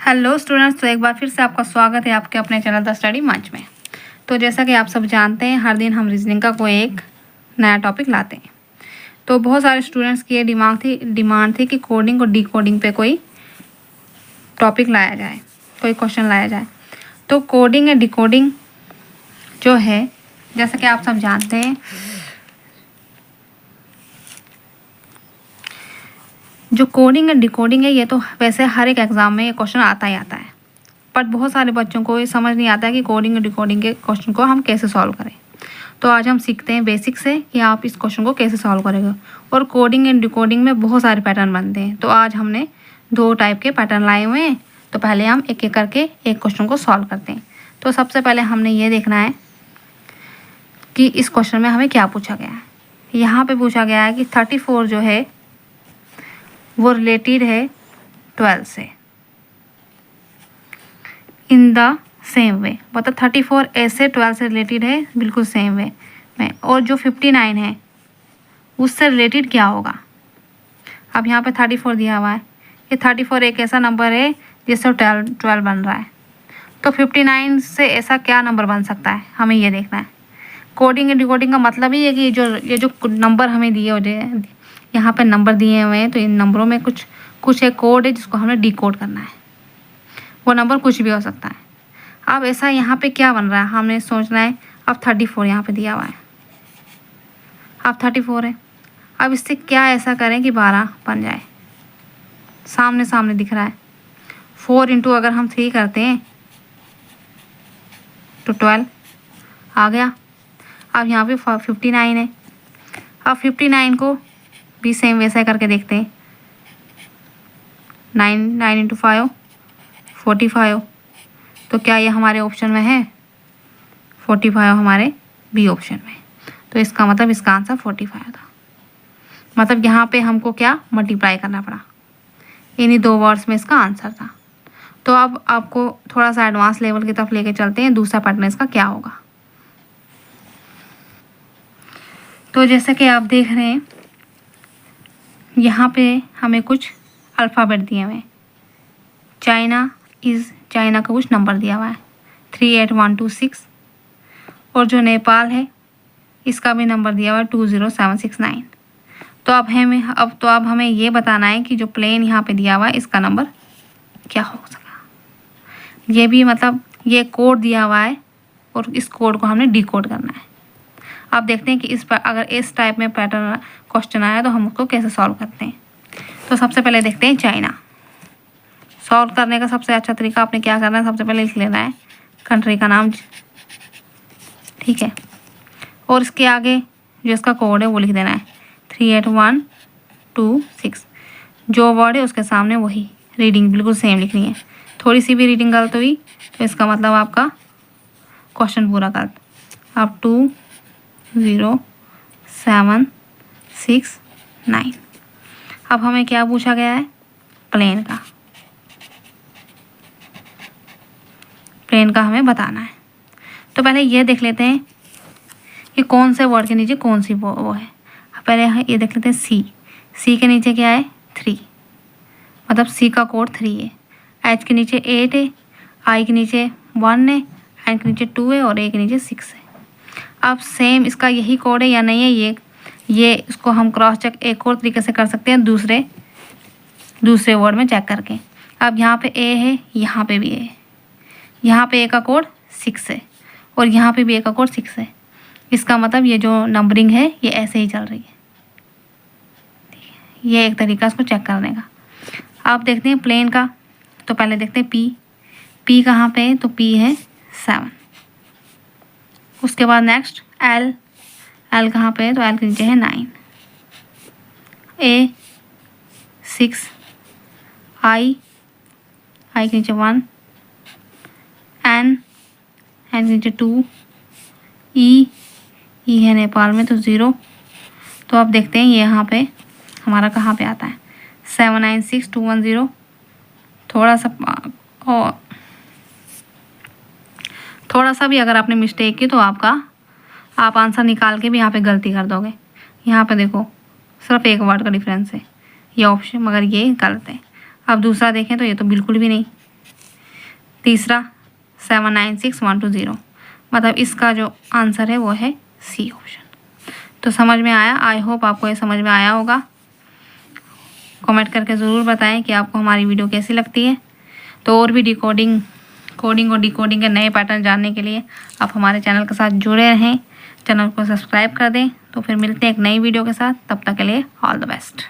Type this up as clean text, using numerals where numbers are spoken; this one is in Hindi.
हेलो स्टूडेंट्स, तो एक बार फिर से आपका स्वागत है आपके अपने चैनल द स्टडी मंच में। तो जैसा कि आप सब जानते हैं, हर दिन हम रीजनिंग का कोई एक नया टॉपिक लाते हैं। तो बहुत सारे स्टूडेंट्स की ये डिमांड थी कि कोडिंग और डिकोडिंग पे कोई टॉपिक लाया जाए, कोई क्वेश्चन लाया जाए। तो कोडिंग और डिकोडिंग जो है, जैसा कि आप सब जानते हैं, जो कोडिंग और डिकोडिंग है, ये तो वैसे हर एक एग्ज़ाम में ये क्वेश्चन आता ही आता है। बट बहुत सारे बच्चों को ये समझ नहीं आता है कि कोडिंग और डिकोडिंग के क्वेश्चन को हम कैसे सॉल्व करें। तो आज हम सीखते हैं बेसिक से कि आप इस क्वेश्चन को कैसे सॉल्व करेंगे। और कोडिंग एंड डिकोडिंग में बहुत सारे पैटर्न बनते हैं। तो आज हमने 2 टाइप के पैटर्न लाए हुए हैं। तो पहले हम एक एक करके एक क्वेश्चन को सॉल्व करते हैं। तो सबसे पहले हमने ये देखना है कि इस क्वेश्चन में हमें क्या पूछा गया है। यहाँ पे पूछा गया है कि 34 जो है वो रिलेटेड है 12 से इन द सेम वे। मतलब 34 ऐसे 12 से रिलेटेड है बिल्कुल सेम वे में। और जो 59 है उससे रिलेटेड क्या होगा। अब यहाँ पे 34 दिया हुआ है। ये 34 एक ऐसा नंबर है जिससे 12 बन रहा है। तो 59 से ऐसा क्या नंबर बन सकता है, हमें ये देखना है। कोडिंग एंड डिकोडिंग का मतलब ही है कि ये जो नंबर हमें दिए हुए, यहाँ पे नंबर दिए हुए हैं, तो इन नंबरों में कुछ एक कोड है जिसको हमें डिकोड करना है। वो नंबर कुछ भी हो सकता है। अब ऐसा यहाँ पे क्या बन रहा है हमें सोचना है। अब 34 यहाँ पे दिया हुआ है, अब 34 है। अब इससे क्या ऐसा करें कि 12 बन जाए। सामने सामने दिख रहा है। 4 इंटू अगर हम 3 करते हैं तो 12 आ गया। अब यहाँ पे 59 है। अब 59 को भी सेम वैसा करके देखते हैं। 9 इंटू 5 45। तो क्या ये हमारे ऑप्शन में है? 45 हमारे बी ऑप्शन में। तो इसका मतलब इसका आंसर 45 था। मतलब यहाँ पे हमको क्या मल्टीप्लाई करना पड़ा। इन्हीं 2 वर्ड्स में इसका आंसर था। तो अब आपको थोड़ा सा एडवांस लेवल की तरफ लेके चलते हैं। दूसरा पैटर्न इसका क्या होगा। तो जैसे कि आप देख रहे हैं, यहाँ पे हमें कुछ अल्फ़ाबेट दिए हुए हैं। चाइना का कुछ नंबर दिया हुआ है 38126। और जो नेपाल है इसका भी नंबर दिया हुआ है 20769। तो अब हमें ये बताना है कि जो प्लेन यहाँ पे दिया हुआ है इसका नंबर क्या हो सकता। ये भी मतलब ये कोड दिया हुआ है और इस कोड को हमने डिकोड करना है। आप देखते हैं कि अगर इस टाइप में पैटर्न क्वेश्चन आया तो हम उसको कैसे सॉल्व करते हैं। तो सबसे पहले देखते हैं चाइना। सॉल्व करने का सबसे अच्छा तरीका आपने क्या करना है, सबसे पहले लिख लेना है कंट्री का नाम, ठीक है। और इसके आगे जो इसका कोड है वो लिख देना है 38126। जो वर्ड है उसके सामने वही रीडिंग बिल्कुल सेम लिखनी है। थोड़ी सी भी रीडिंग गलत हुई तो इसका मतलब आपका क्वेश्चन पूरा गलत। अब 20769। अब हमें क्या पूछा गया है, प्लेन का हमें बताना है। तो पहले ये देख लेते हैं कि कौन से वर्ड के नीचे कौन सी वो है। पहले ये देख लेते हैं सी के नीचे क्या है 3, मतलब सी का कोड 3 है। एच के नीचे 8 है, आई के नीचे 1 है, एन के नीचे 2 है और ए के नीचे 6 है। अब सेम इसका यही कोड है या नहीं है, ये इसको हम क्रॉस चेक एक और तरीके से कर सकते हैं दूसरे वर्ड में चेक करके। अब यहाँ पे ए है, यहाँ पे भी ए है। यहाँ पे ए का कोड 6 है और यहाँ पे भी ए का कोड 6 है। इसका मतलब ये जो नंबरिंग है ये ऐसे ही चल रही है। ये एक तरीका इसको चेक करने का। आप देखते हैं प्लेन का। तो पहले देखते हैं पी कहाँ पे है, तो पी है 7। उसके बाद नेक्स्ट एल कहाँ पे है, तो एल के नीचे है 9। ए 6, आई के नीचे 1, एन के नीचे 2, ई है नेपाल में तो 0। तो अब देखते हैं ये यहाँ पे हमारा कहाँ पे आता है 796210। थोड़ा सा भी अगर आपने मिस्टेक की तो आप आंसर निकाल के भी यहाँ पे गलती कर दोगे। यहाँ पे देखो सिर्फ एक वर्ड का डिफरेंस है ये ऑप्शन, मगर ये गलत है। अब दूसरा देखें तो ये तो बिल्कुल भी नहीं, तीसरा 796120, मतलब इसका जो आंसर है वो है सी ऑप्शन। तो समझ में आया? आई होप आपको ये समझ में आया होगा। कमेंट करके ज़रूर बताएं कि आपको हमारी वीडियो कैसी लगती है। तो और भी कोडिंग और डिकोडिंग के नए पैटर्न जानने के लिए आप हमारे चैनल के साथ जुड़े रहें, चैनल को सब्सक्राइब कर दें। तो फिर मिलते हैं एक नई वीडियो के साथ, तब तक के लिए ऑल द बेस्ट।